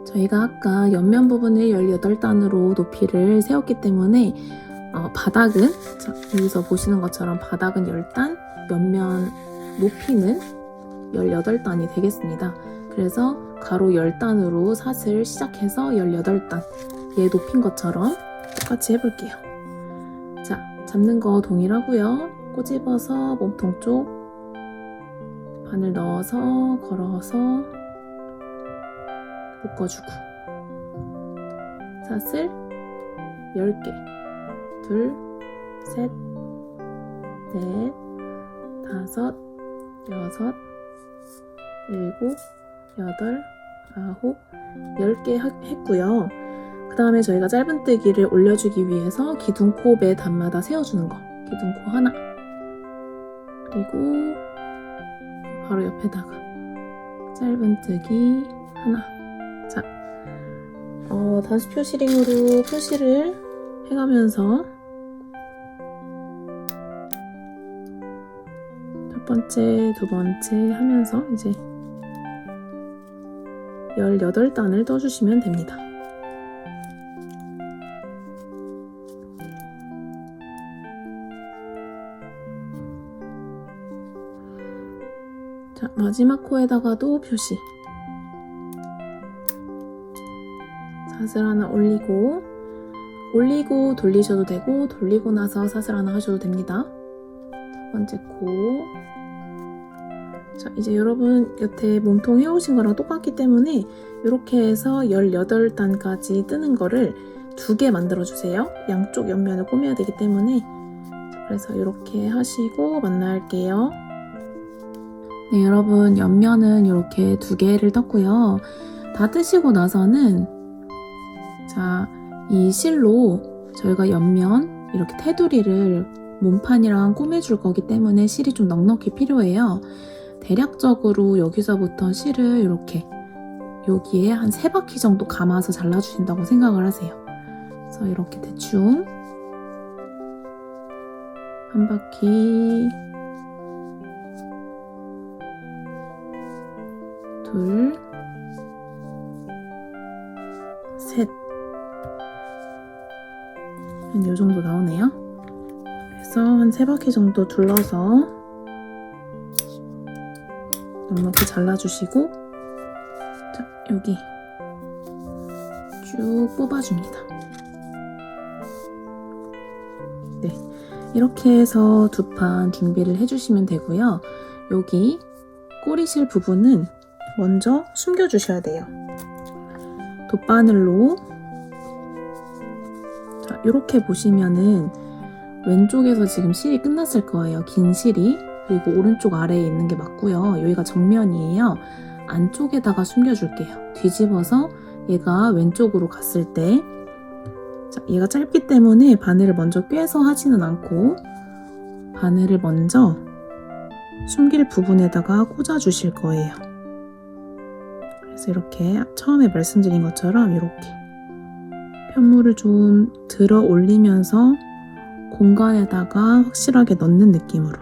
저희가 아까 옆면 부분을 18단으로 높이를 세웠기 때문에 바닥은 여기서 보시는 것처럼 바닥은 10단, 옆면 높이는 18단이 되겠습니다. 그래서 가로 10단으로 사슬 시작해서 18단 얘 높인 것처럼 똑같이 해볼게요. 자, 잡는 거 동일하고요. 꼬집어서 몸통 쪽 바늘 넣어서 걸어서 묶어주고 사슬 10개 둘, 셋, 넷, 다섯, 여섯, 일곱, 여덟, 아홉, 10개 했고요. 그 다음에 저희가 짧은뜨기를 올려주기 위해서 기둥코 매 단마다 세워주는 거. 기둥코 하나. 그리고 바로 옆에다가 짧은뜨기 하나. 자, 단수 표시링으로 표시를 해가면서 첫 번째, 두 번째 하면서 이제 18단을 떠주시면 됩니다. 자, 마지막 코에다가도 표시. 사슬 하나 올리고 돌리셔도 되고 돌리고 나서 사슬 하나 하셔도 됩니다. 첫 번째 코. 자, 이제 여러분 여태 몸통 해오신 거랑 똑같기 때문에 이렇게 해서 18단까지 뜨는 거를 2개 만들어주세요. 양쪽 옆면을 꾸며야 되기 때문에. 그래서 이렇게 하시고 만날게요. 네, 여러분 옆면은 이렇게 2개를 떴고요. 다 뜨시고 나서는 자, 이 실로 저희가 옆면 이렇게 테두리를 몸판이랑 꾸며줄 거기 때문에 실이 좀 넉넉히 필요해요. 대략적으로 여기서부터 실을 이렇게 여기에 한 3바퀴 정도 감아서 잘라주신다고 생각을 하세요. 그래서 이렇게 대충 한 바퀴, 둘, 셋. 한 요 정도 나오네요. 그래서 한 3바퀴 정도 둘러서 넉넉히 잘라주시고, 자, 여기 쭉 뽑아줍니다. 네, 이렇게 해서 2판 준비를 해주시면 되고요. 여기 꼬리실 부분은 먼저 숨겨주셔야 돼요. 돗바늘로 자, 이렇게 보시면은 왼쪽에서 지금 실이 끝났을 거예요. 긴 실이. 그리고 오른쪽 아래에 있는 게 맞고요. 여기가 정면이에요. 안쪽에다가 숨겨줄게요. 뒤집어서 얘가 왼쪽으로 갔을 때 자, 얘가 짧기 때문에 바늘을 먼저 꿰서 하지는 않고 바늘을 먼저 숨길 부분에다가 꽂아주실 거예요. 그래서 이렇게 처음에 말씀드린 것처럼 이렇게 편물을 좀 들어 올리면서 공간에다가 확실하게 넣는 느낌으로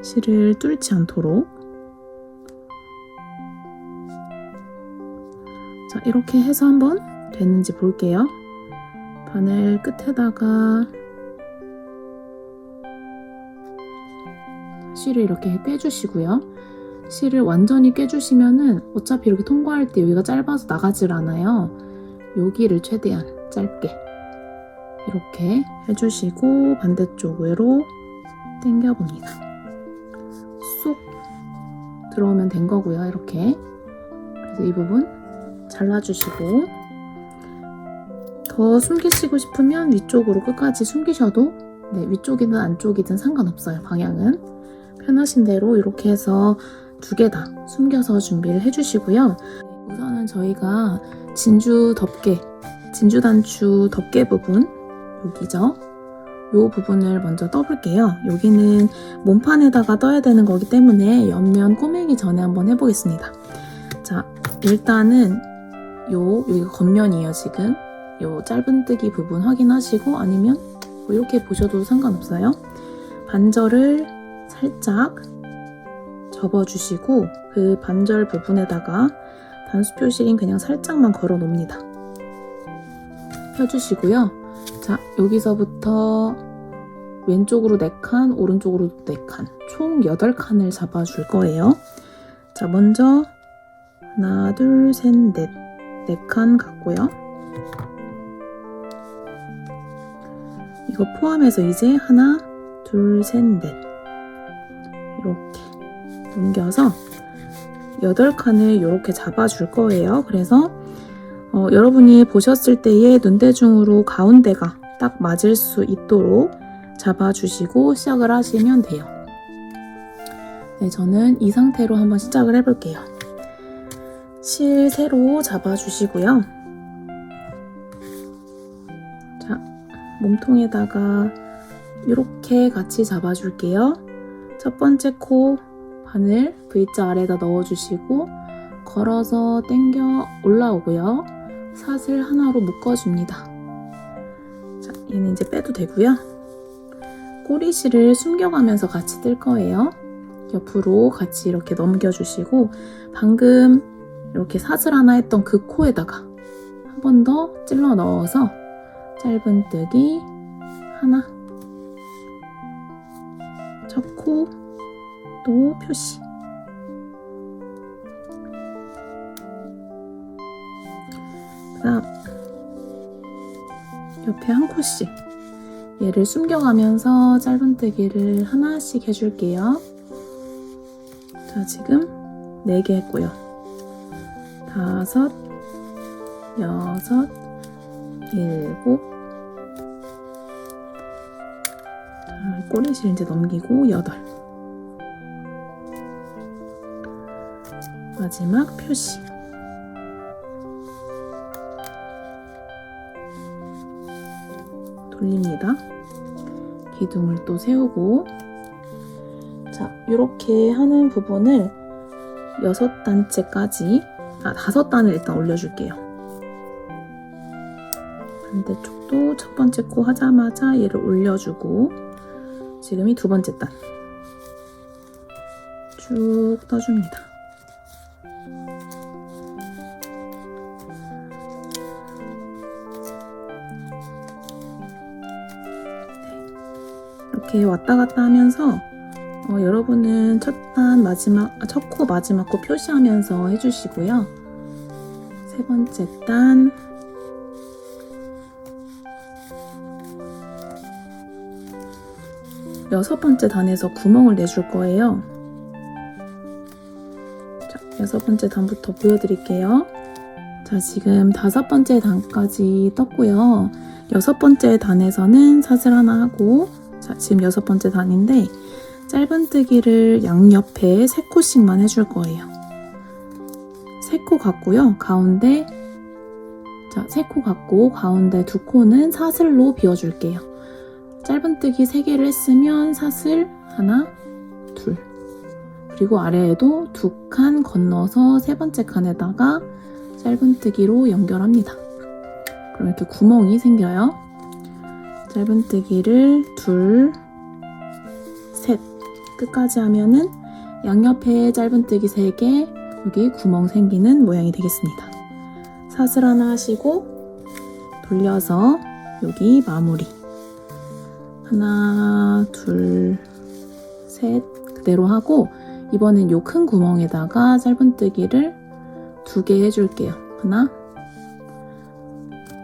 실을 뚫지 않도록 자, 이렇게 해서 한번 됐는지 볼게요. 바늘 끝에다가 실을 이렇게 꿰주시고요. 실을 완전히 꿰주시면은 어차피 이렇게 통과할 때 여기가 짧아서 나가질 않아요. 여기를 최대한 짧게 이렇게 해주시고 반대쪽으로 당겨봅니다. 쏙 들어오면 된 거고요. 이렇게. 그래서 이 부분 잘라주시고 더 숨기시고 싶으면 위쪽으로 끝까지 숨기셔도 네, 위쪽이든 안쪽이든 상관없어요. 방향은 편하신 대로 이렇게 해서 2개 다 숨겨서 준비를 해주시고요. 우선은 저희가 진주 단추 덮개 부분 여기죠. 이 부분을 먼저 떠볼게요. 여기는 몸판에다가 떠야 되는 거기 때문에 옆면 꼬매기 전에 한번 해보겠습니다. 자, 일단은 여기가 겉면이에요. 지금 요 짧은뜨기 부분 확인하시고 아니면 뭐 이렇게 보셔도 상관없어요. 반절을 살짝 접어주시고 그 반절 부분에다가 단수 표시링 그냥 살짝만 걸어 놓습니다. 펴주시고요. 자, 여기서부터 왼쪽으로 4칸, 오른쪽으로 4칸, 총 8칸을 잡아줄 거예요. 자, 먼저 하나, 둘, 셋, 넷, 4칸 갔고요. 이거 포함해서 이제 하나, 둘, 셋, 넷 이렇게 넘겨서 8칸을 이렇게 잡아줄 거예요. 그래서 여러분이 보셨을 때에 눈대중으로 가운데가 딱 맞을 수 있도록 잡아주시고 시작을 하시면 돼요. 네, 저는 이 상태로 한번 시작을 해볼게요. 실 세로 잡아주시고요. 자, 몸통에다가 이렇게 같이 잡아줄게요. 첫 번째 코 바늘 V자 아래에다 넣어주시고 걸어서 당겨 올라오고요. 사슬 하나로 묶어줍니다. 자, 얘는 이제 빼도 되고요. 꼬리실을 숨겨가면서 같이 뜰 거예요. 옆으로 같이 이렇게 넘겨주시고 방금 이렇게 사슬 하나 했던 그 코에다가 한 번 더 찔러 넣어서 짧은뜨기 하나, 첫 코 또 표시, 그다음 옆에 한 코씩 얘를 숨겨가면서 짧은뜨기를 하나씩 해줄게요. 자, 지금 4개 했고요. 5, 6, 7, 자, 꼬리실 이제 넘기고 8. 마지막 표시. 돌립니다. 기둥을 또 세우고, 자, 이렇게 하는 부분을 6단째까지, 5단을 일단 올려줄게요. 반대쪽도 첫 번째 코 하자마자 얘를 올려주고, 지금이 2번째 단. 쭉 떠줍니다. 이렇게 왔다 갔다 하면서 여러분은 첫 코 마지막 코 표시하면서 해주시고요. 3번째 단, 여섯 번째 단에서 구멍을 내줄 거예요. 자, 6번째 단부터 보여드릴게요. 자, 지금 5번째 단까지 떴고요. 6번째 단에서는 사슬 하나 하고, 자, 지금 6번째 단인데 짧은뜨기를 양옆에 3코씩만 해줄 거예요. 3코 갖고요. 가운데, 자, 3코 갖고 가운데 2코는 사슬로 비워줄게요. 짧은뜨기 3개를 했으면 사슬 하나, 둘, 그리고 아래에도 2칸 건너서 3번째 칸에다가 짧은뜨기로 연결합니다. 그럼 이렇게 구멍이 생겨요. 짧은뜨기를 둘, 셋 끝까지 하면은 양옆에 짧은뜨기 3개, 여기 구멍 생기는 모양이 되겠습니다. 사슬 하나 하시고 돌려서 여기 마무리. 하나, 둘, 셋 그대로 하고, 이번엔 요 큰 구멍에다가 짧은뜨기를 2개 해줄게요. 하나,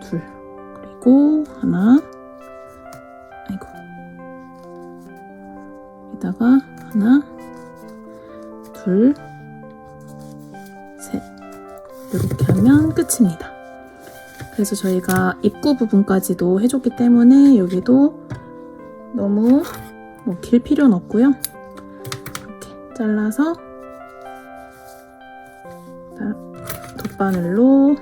둘, 그리고 하나, 아이고, 여기다가 하나, 둘, 셋 이렇게 하면 끝입니다. 그래서 저희가 입구 부분까지도 해줬기 때문에 여기도 너무 길 필요는 없고요. 이렇게 잘라서 돗바늘로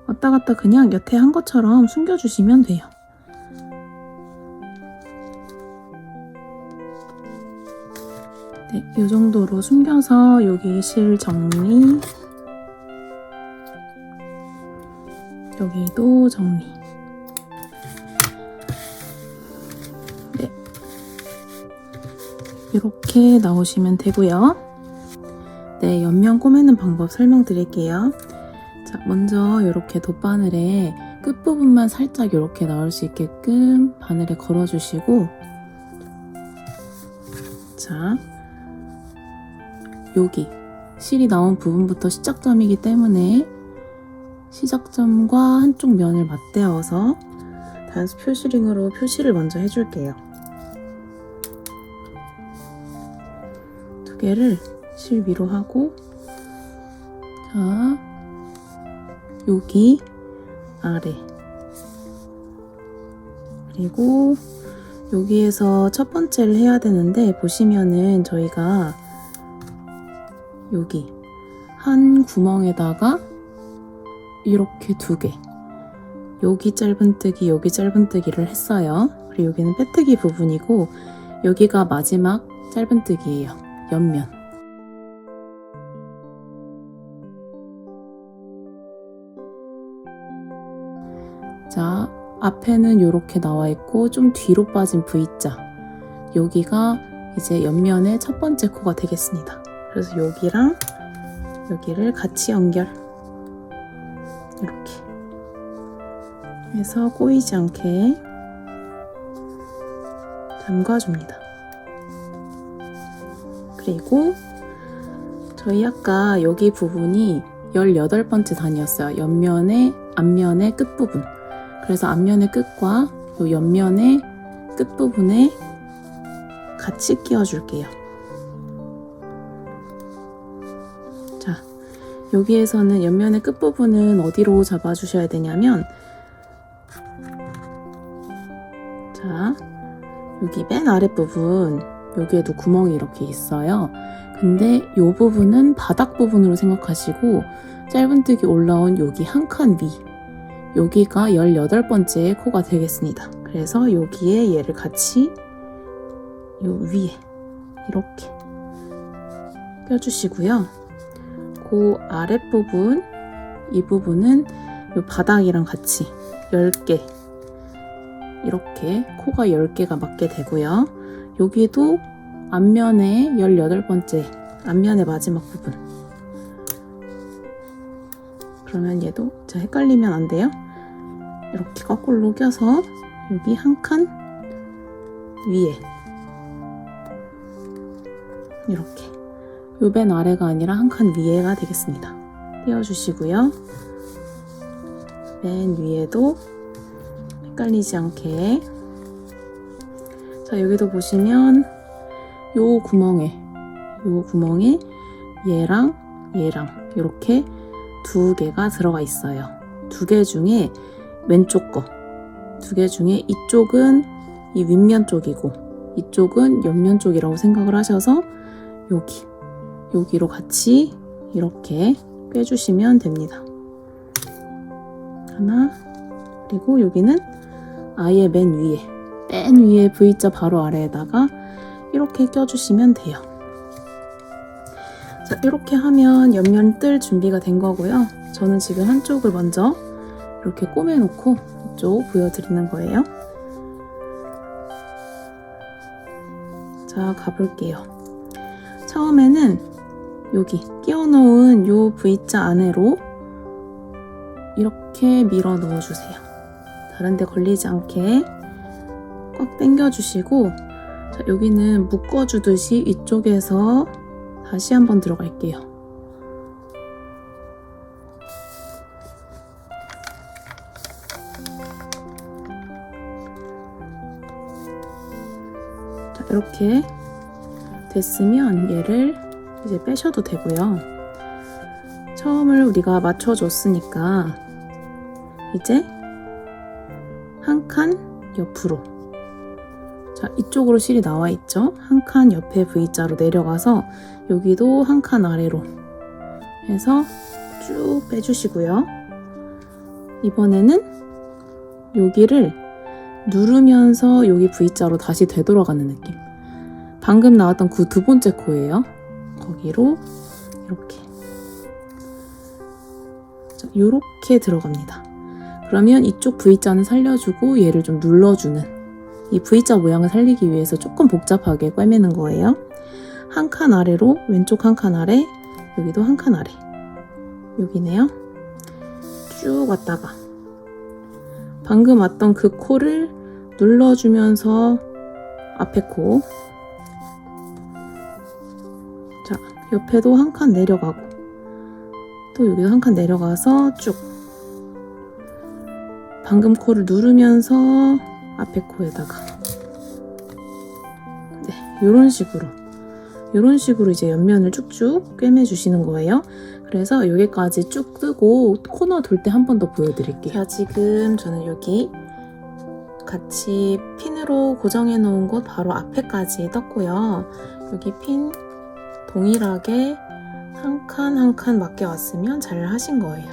왔다 갔다 그냥 여태 한 것처럼 숨겨주시면 돼요. 네, 이 정도로 숨겨서 여기 실 정리, 여기도 정리. 네, 이렇게 나오시면 되고요. 네, 옆면 꼬매는 방법 설명드릴게요. 자, 먼저 이렇게 돗바늘에 끝부분만 살짝 이렇게 나올 수 있게끔 바늘에 걸어주시고, 자, 여기 실이 나온 부분부터 시작점이기 때문에 시작점과 한쪽 면을 맞대어서 단수 표시링으로 표시를 먼저 해줄게요. 두 개를 실 위로 하고, 자, 여기 아래, 그리고 여기에서 첫 번째를 해야 되는데, 보시면은 저희가 여기 한 구멍에다가 이렇게 두 개, 여기 짧은뜨기, 여기 짧은뜨기를 했어요. 그리고 여기는 빼뜨기 부분이고, 여기가 마지막 짧은뜨기예요. 옆면. 자, 앞에는 이렇게 나와 있고 좀 뒤로 빠진 V자, 여기가 이제 옆면의 첫 번째 코가 되겠습니다. 그래서 여기랑 여기를 같이 연결, 이렇게 해서 꼬이지 않게 잠가줍니다. 그리고 저희 아까 여기 부분이 18번째 단이었어요. 옆면의 앞면의 끝부분. 그래서 앞면의 끝과 요 옆면의 끝부분에 같이 끼워줄게요. 자, 여기에서는 옆면의 끝부분은 어디로 잡아주셔야 되냐면, 자, 여기 맨 아랫부분, 여기에도 구멍이 이렇게 있어요. 근데 이 부분은 바닥 부분으로 생각하시고, 짧은뜨기 올라온 여기 한 칸 위, 여기가 18번째 코가 되겠습니다. 그래서 여기에 얘를 같이 요 위에 이렇게 껴주시고요. 그 아랫부분, 이 부분은 요 바닥이랑 같이 10개, 이렇게 코가 10개가 맞게 되고요. 여기도 앞면에 18번째, 앞면의 마지막 부분. 그러면 얘도 헷갈리면 안 돼요. 이렇게 거꾸로 껴서 여기 한 칸 위에 이렇게, 요 맨 아래가 아니라 한 칸 위에가 되겠습니다. 띄워주시고요. 맨 위에도 헷갈리지 않게. 자, 여기도 보시면 요 구멍에 얘랑 이렇게 두 개가 들어가 있어요. 두 개 중에 왼쪽 거, 두 개 중에 이쪽은 이 윗면 쪽이고 이쪽은 옆면 쪽이라고 생각을 하셔서 여기로 같이 이렇게 꿰주시면 됩니다. 하나, 그리고 여기는 아예 맨 위에 V자 바로 아래에다가 이렇게 껴주시면 돼요. 자, 이렇게 하면 옆면 뜰 준비가 된 거고요. 저는 지금 한쪽을 먼저 이렇게 꼬매놓고 이쪽 보여드리는 거예요. 자, 가볼게요. 처음에는 여기 끼워놓은 요 V자 안으로 이렇게 밀어 넣어주세요. 다른 데 걸리지 않게 꽉 당겨주시고, 자, 여기는 묶어주듯이 이쪽에서 다시 한번 들어갈게요. 자, 이렇게 됐으면 얘를 이제 빼셔도 되고요. 처음을 우리가 맞춰줬으니까 이제 한 칸 옆으로, 자, 이쪽으로 실이 나와 있죠? 한 칸 옆에 V자로 내려가서 여기도 한 칸 아래로 해서 쭉 빼주시고요. 이번에는 여기를 누르면서 여기 V자로 다시 되돌아가는 느낌. 방금 나왔던 그 두 번째 코예요. 거기로 이렇게, 자, 이렇게 들어갑니다. 그러면 이쪽 V자는 살려주고 얘를 좀 눌러주는 이 V자 모양을 살리기 위해서 조금 복잡하게 꿰매는 거예요. 한 칸 아래로, 왼쪽 한 칸 아래, 여기도 한 칸 아래. 여기네요. 쭉 왔다가 방금 왔던 그 코를 눌러주면서 앞에 코, 자, 옆에도 한 칸 내려가고 또 여기도 한 칸 내려가서 쭉 방금 코를 누르면서 앞에 코에다가 네, 이런 식으로 이제 옆면을 쭉쭉 꿰매 주시는 거예요. 그래서 여기까지 쭉 뜨고 코너 돌 때 한 번 더 보여드릴게요. 자, 지금 저는 여기 같이 핀으로 고정해 놓은 곳 바로 앞에까지 떴고요. 여기 핀 동일하게 한 칸 한 칸 맞게 왔으면 잘 하신 거예요.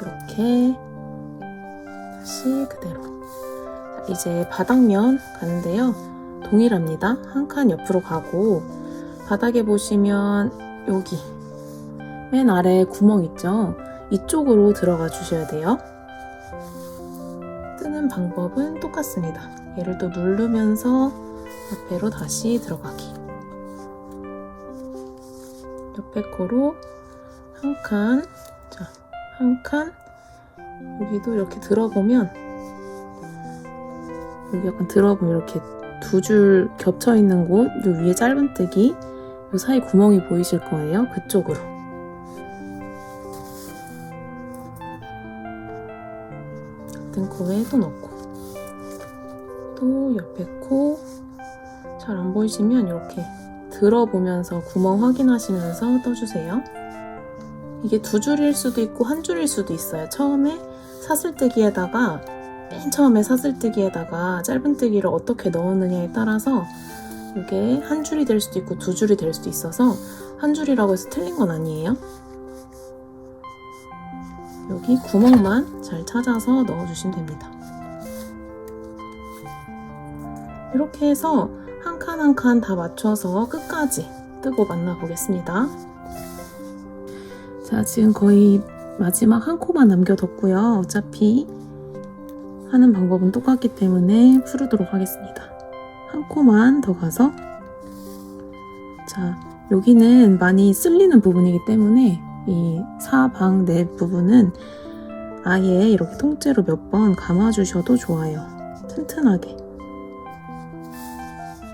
이렇게 다시 그대로. 자, 이제 바닥면 가는데요. 동일합니다. 한 칸 옆으로 가고 바닥에 보시면 여기 맨 아래 구멍 있죠? 이쪽으로 들어가 주셔야 돼요. 뜨는 방법은 똑같습니다. 얘를 또 누르면서 앞으로 다시 들어가기. 옆에 코로 한 칸, 자, 한 칸, 여기도 이렇게 들어보면 여기 약간 들어보면 이렇게 두 줄 겹쳐 있는 곳, 요 위에 짧은뜨기, 요 사이 구멍이 보이실 거예요. 그쪽으로. 같은 코에 또 넣고, 또 옆에 코, 잘 안 보이시면 이렇게 들어보면서 구멍 확인하시면서 떠주세요. 이게 두 줄일 수도 있고 한 줄일 수도 있어요. 처음에 사슬뜨기에다가 맨 처음에 사슬뜨기에다가 짧은뜨기를 어떻게 넣었느냐에 따라서 이게 한 줄이 될 수도 있고 두 줄이 될 수도 있어서 한 줄이라고 해서 틀린 건 아니에요. 여기 구멍만 잘 찾아서 넣어주시면 됩니다. 이렇게 해서 한 칸 한 칸 다 맞춰서 끝까지 뜨고 만나보겠습니다. 자, 지금 거의 마지막 한 코만 남겨뒀고요. 어차피 하는 방법은 똑같기 때문에 풀도록 하겠습니다. 한 코만 더 가서, 자, 여기는 많이 쓸리는 부분이기 때문에 이 사방 내 부분은 아예 이렇게 통째로 몇 번 감아주셔도 좋아요. 튼튼하게.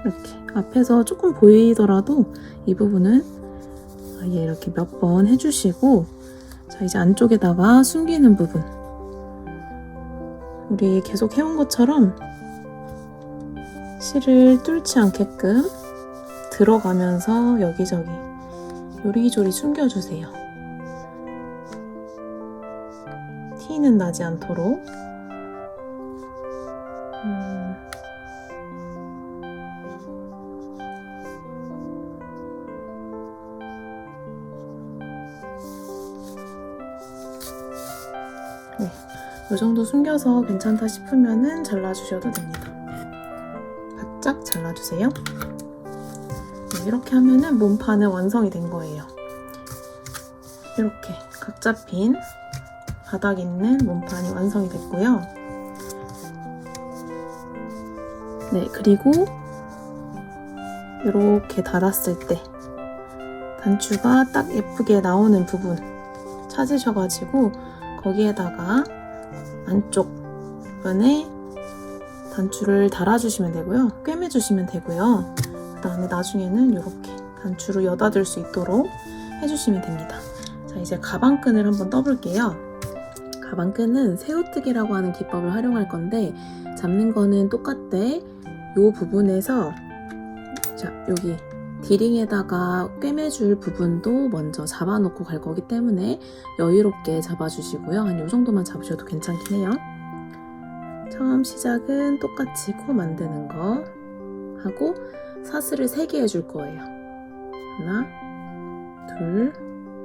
이렇게 앞에서 조금 보이더라도 이 부분은 아예 이렇게 몇 번 해주시고, 자, 이제 안쪽에다가 숨기는 부분, 우리 계속 해온 것처럼 실을 뚫지 않게끔 들어가면서 여기저기 요리조리 숨겨주세요. 티는 나지 않도록. 네, 이 정도 숨겨서 괜찮다 싶으면은 잘라주셔도 됩니다. 바짝 잘라주세요. 네, 이렇게 하면은 몸판은 완성이 된 거예요. 이렇게 각 잡힌 바닥에 있는 몸판이 완성이 됐고요. 네, 그리고 이렇게 닫았을 때 단추가 딱 예쁘게 나오는 부분 찾으셔가지고 거기에다가 안쪽 면에 단추를 달아주시면 되고요. 꿰매주시면 되고요. 그 다음에 나중에는 이렇게 단추로 여닫을 수 있도록 해주시면 됩니다. 자, 이제 가방끈을 한번 떠볼게요. 가방끈은 새우뜨기라고 하는 기법을 활용할 건데 잡는 거는 똑같대. 이 부분에서, 자, 여기 디링에다가 꿰매줄 부분도 먼저 잡아놓고 갈 거기 때문에 여유롭게 잡아주시고요. 한 이 정도만 잡으셔도 괜찮긴 해요. 처음 시작은 똑같이 코 만드는 거 하고 사슬을 3개 해줄 거예요. 하나, 둘,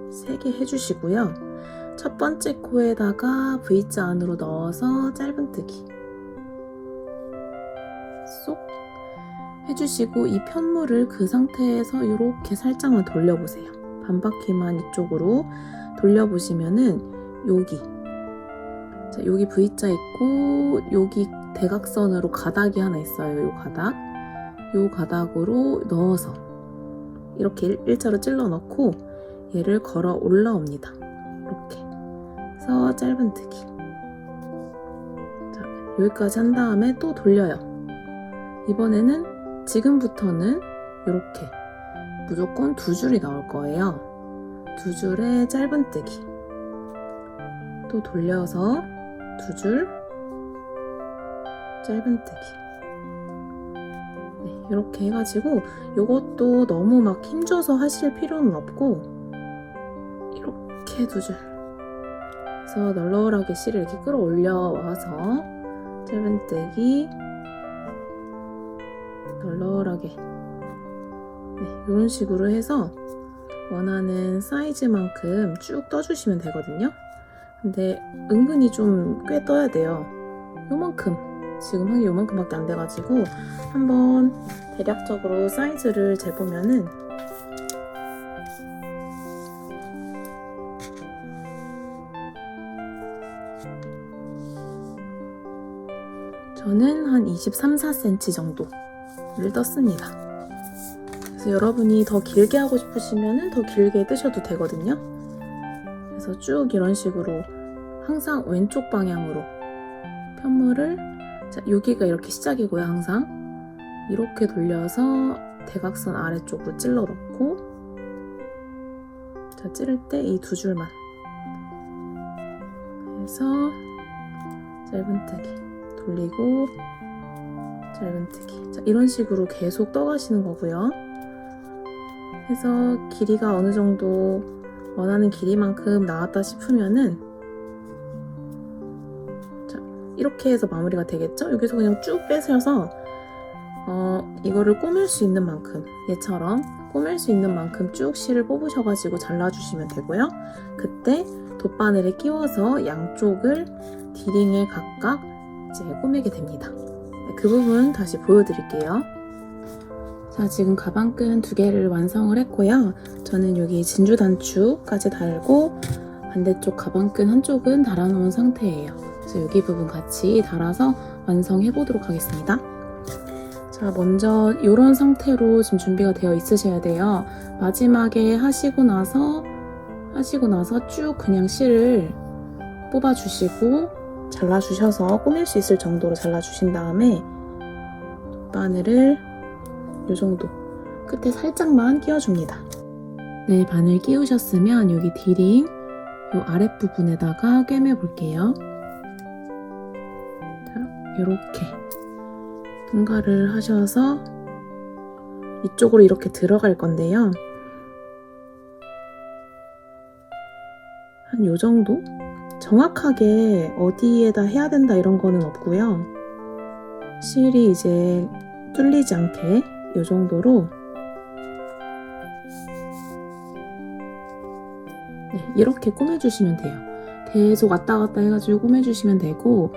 3개 해주시고요. 첫 번째 코에다가 V자 안으로 넣어서 짧은뜨기 쏙 해주시고 이 편물을 그 상태에서 이렇게 살짝만 돌려보세요. 반 바퀴만 이쪽으로 돌려보시면은 여기, 자, 여기 V자 있고 여기 대각선으로 가닥이 하나 있어요. 요 가닥으로 넣어서 이렇게 일자로 찔러 넣고 얘를 걸어 올라옵니다. 이렇게 해서 짧은뜨기. 자, 여기까지 한 다음에 또 돌려요. 이번에는 지금부터는 이렇게 무조건 2줄이 나올 거예요. 2줄의 짧은뜨기. 또 돌려서 2줄 짧은뜨기. 네, 이렇게 해가지고 이것도 너무 막 힘줘서 하실 필요는 없고 이렇게 2줄 그래서 널널하게 실을 이렇게 끌어올려 와서 짧은뜨기 널널하게 네, 이런 식으로 해서 원하는 사이즈만큼 쭉 떠주시면 되거든요. 근데 은근히 좀 꽤 떠야 돼요. 요만큼 지금 한 게 요만큼밖에 안 돼가지고 한번 대략적으로 사이즈를 재보면은 저는 한 23, 4cm 정도를 떴습니다. 그래서 여러분이 더 길게 하고 싶으시면은 더 길게 뜨셔도 되거든요. 그래서 쭉 이런 식으로 항상 왼쪽 방향으로 편물을 자, 여기가 이렇게 시작이고요. 항상 이렇게 돌려서 대각선 아래쪽으로 찔러 넣고 자, 찌를 때 이 2줄만 해서 짧은뜨기 돌리고 짧은뜨기 자, 이런 식으로 계속 떠가시는 거고요. 해서 길이가 어느 정도 원하는 길이만큼 나왔다 싶으면은 자, 이렇게 해서 마무리가 되겠죠? 여기서 그냥 쭉 빼셔서 이거를 꼬맬 수 있는 만큼 얘처럼 꼬맬 수 있는 만큼 쭉 실을 뽑으셔가지고 잘라주시면 되고요. 그때 돗바늘에 끼워서 양쪽을 D링에 각각 이제 꼬매게 됩니다. 네, 그 부분 다시 보여드릴게요. 자, 지금 가방끈 2개를 완성을 했고요. 저는 여기 진주 단추까지 달고 반대쪽 가방끈 한쪽은 달아놓은 상태예요. 그래서 여기 부분 같이 달아서 완성해 보도록 하겠습니다. 자, 먼저 이런 상태로 지금 준비가 되어 있으셔야 돼요. 마지막에 하시고 나서 쭉 그냥 실을 뽑아주시고 잘라주셔서 꾸밀 수 있을 정도로 잘라주신 다음에 바늘을 이 정도 끝에 살짝만 끼워줍니다. 네, 바늘 끼우셨으면 여기 D링 이 아랫부분에다가 꿰매 볼게요. 자, 이렇게 분갈을 하셔서 이쪽으로 이렇게 들어갈 건데요. 한 요 정도? 정확하게 어디에다 해야 된다 이런 거는 없고요. 실이 이제 뚫리지 않게 이 정도로 네, 이렇게 꾸며주시면 돼요. 계속 왔다 갔다 해가지고 꾸며주시면 되고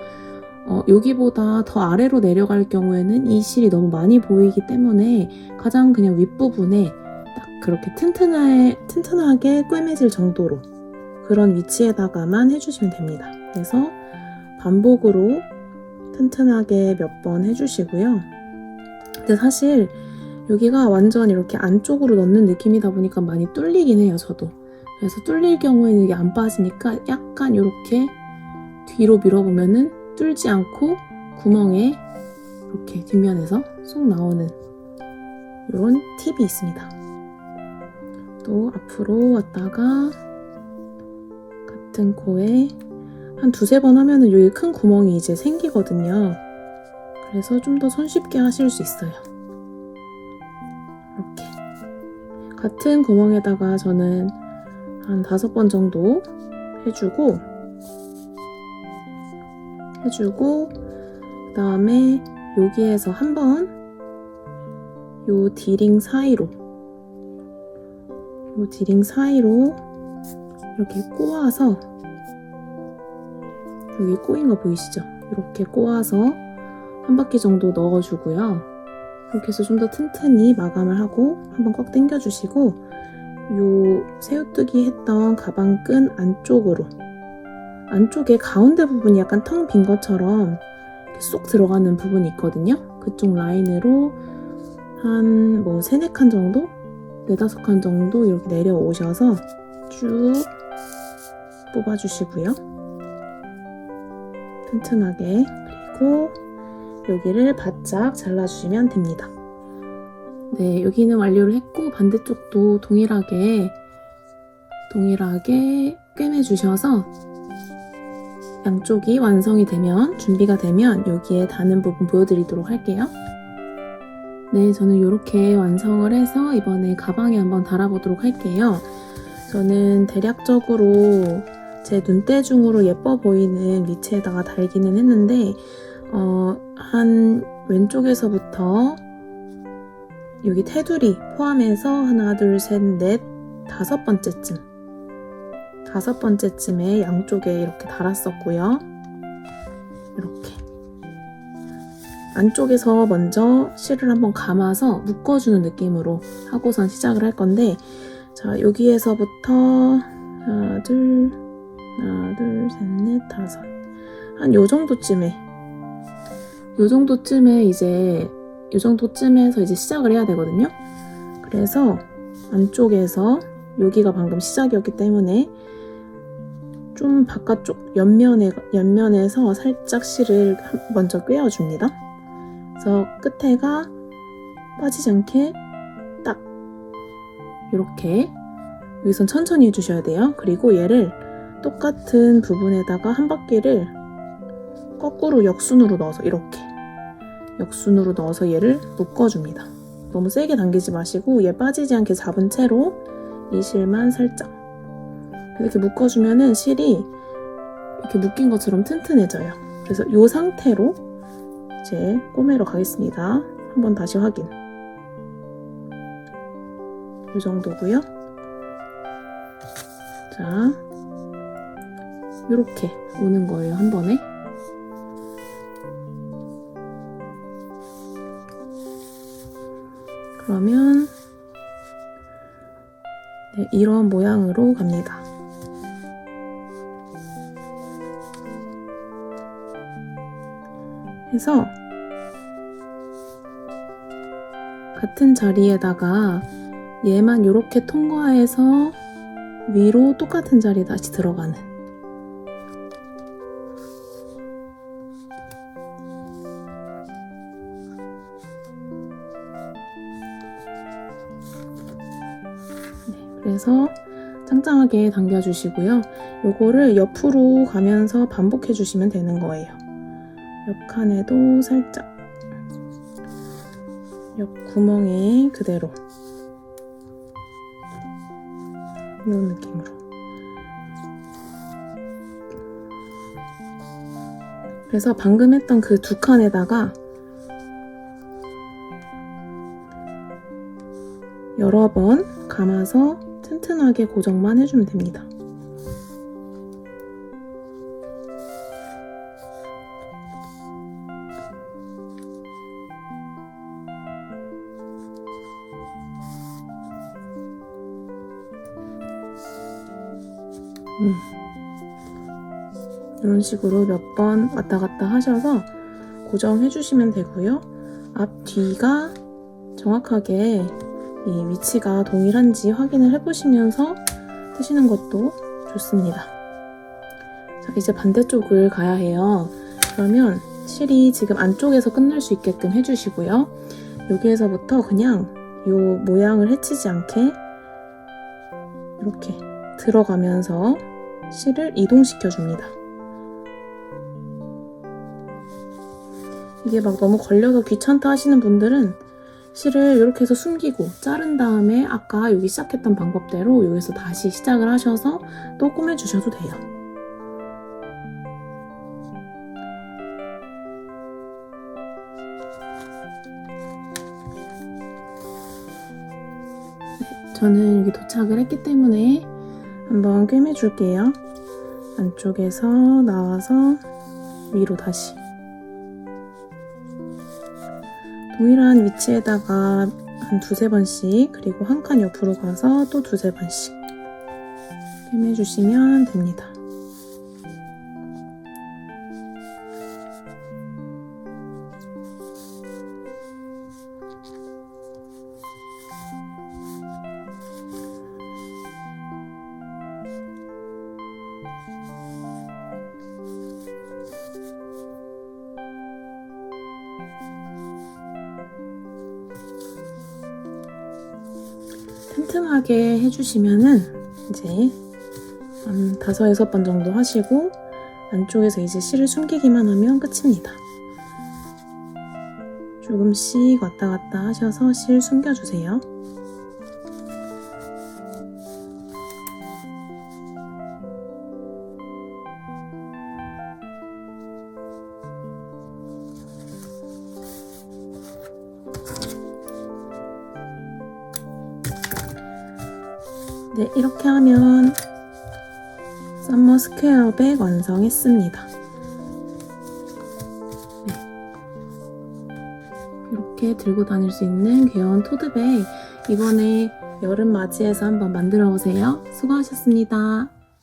여기보다 더 아래로 내려갈 경우에는 이 실이 너무 많이 보이기 때문에 가장 그냥 윗부분에 딱 그렇게 튼튼하게 꿰매질 정도로 그런 위치에다가만 해주시면 됩니다. 그래서 반복으로 튼튼하게 몇 번 해주시고요. 근데 사실 여기가 완전 이렇게 안쪽으로 넣는 느낌이다 보니까 많이 뚫리긴 해요, 저도. 그래서 뚫릴 경우에는 이게 안 빠지니까 약간 이렇게 뒤로 밀어보면은 뚫지 않고 구멍에 이렇게 뒷면에서 쏙 나오는 이런 팁이 있습니다. 또 앞으로 왔다가 같은 코에 한 2-3번 하면은 여기 큰 구멍이 이제 생기거든요. 그래서 좀 더 손쉽게 하실 수 있어요. 이렇게 같은 구멍에다가 저는 한 5번 정도 해주고 그 다음에 여기에서 한번 요 D링 사이로 이렇게 꼬아서 여기 꼬인 거 보이시죠? 이렇게 꼬아서 한 바퀴 정도 넣어주고요. 이렇게 해서 좀 더 튼튼히 마감을 하고 한번 꽉 당겨주시고 요 새우뜨기 했던 가방끈 안쪽에 가운데 부분이 약간 텅 빈 것처럼 쏙 들어가는 부분이 있거든요. 그쪽 라인으로 한 뭐 3, 4칸 정도? 4, 5칸 정도 이렇게 내려오셔서 쭉 뽑아주시고요. 튼튼하게. 그리고 여기를 바짝 잘라주시면 됩니다. 네, 여기는 완료를 했고 반대쪽도 동일하게 꿰매주셔서 양쪽이 완성이 되면, 준비가 되면 여기에 다는 부분 보여드리도록 할게요. 네, 저는 이렇게 완성을 해서 이번에 가방에 한번 달아보도록 할게요. 저는 대략적으로 제 눈대중으로 예뻐 보이는 위치에다가 달기는 했는데 한 왼쪽에서부터 여기 테두리 포함해서 하나, 둘, 셋, 넷, 5번째쯤에 양쪽에 이렇게 달았었고요. 이렇게 안쪽에서 먼저 실을 한번 감아서 묶어주는 느낌으로 하고선 시작을 할 건데, 자, 여기에서부터 하나, 둘, 셋, 넷, 5. 한 요 정도쯤에서 이제 시작을 해야 되거든요. 그래서 안쪽에서 여기가 방금 시작이었기 때문에 좀 바깥쪽 옆면에서 살짝 실을 먼저 꿰어줍니다. 그래서 끝에가 빠지지 않게 딱 이렇게, 여기선 천천히 해주셔야 돼요. 그리고 얘를 똑같은 부분에다가 한 바퀴를 거꾸로 역순으로 넣어서 이렇게 역순으로 넣어서 얘를 묶어줍니다. 너무 세게 당기지 마시고 얘 빠지지 않게 잡은 채로 이 실만 살짝 이렇게 묶어주면은 실이 이렇게 묶인 것처럼 튼튼해져요. 그래서 이 상태로 이제 꼬매러 가겠습니다. 한번 다시 확인. 이 정도고요. 자, 이렇게 오는 거예요, 한 번에. 그러면 네, 이런 모양으로 갑니다. 해서 같은 자리에다가 얘만 이렇게 통과해서 위로 똑같은 자리에 다시 들어가는, 그래서 짱짱하게 당겨주시고요. 요거를 옆으로 가면서 반복해 주시면 되는 거예요. 옆 칸에도 살짝, 옆 구멍에 그대로 이런 느낌으로. 그래서 방금 했던 그 두 칸에다가 여러 번 감아서 튼튼하게 고정만 해주면 됩니다. 이런 식으로 몇 번 왔다 갔다 하셔서 고정해 주시면 되고요. 앞, 뒤가 정확하게 이 위치가 동일한지 확인을 해보시면서 뜨시는 것도 좋습니다. 자, 이제 반대쪽을 가야 해요. 그러면 실이 지금 안쪽에서 끝날 수 있게끔 해주시고요. 여기에서부터 그냥 이 모양을 해치지 않게 이렇게 들어가면서 실을 이동시켜 줍니다. 이게 막 너무 걸려서 귀찮다 하시는 분들은 실을 이렇게 해서 숨기고 자른 다음에 아까 여기 시작했던 방법대로 여기서 다시 시작을 하셔서 또 꼬매주셔도 돼요. 네, 저는 여기 도착을 했기 때문에 한번 꿰매줄게요. 안쪽에서 나와서 위로 다시 동일한 위치에다가 한 2~3번씩, 그리고 한 칸 옆으로 가서 또 2~3번씩 꿰매주시면 됩니다. 튼튼하게 해주시면은 이제 한 5, 6번 정도 하시고 안쪽에서 이제 실을 숨기기만 하면 끝입니다. 조금씩 왔다 갔다 하셔서 실 숨겨주세요. 네, 이렇게 하면 썸머 스퀘어백 완성했습니다. 네. 이렇게 들고 다닐 수 있는 귀여운 토드백, 이번에 여름 맞이해서 한번 만들어 보세요. 수고하셨습니다.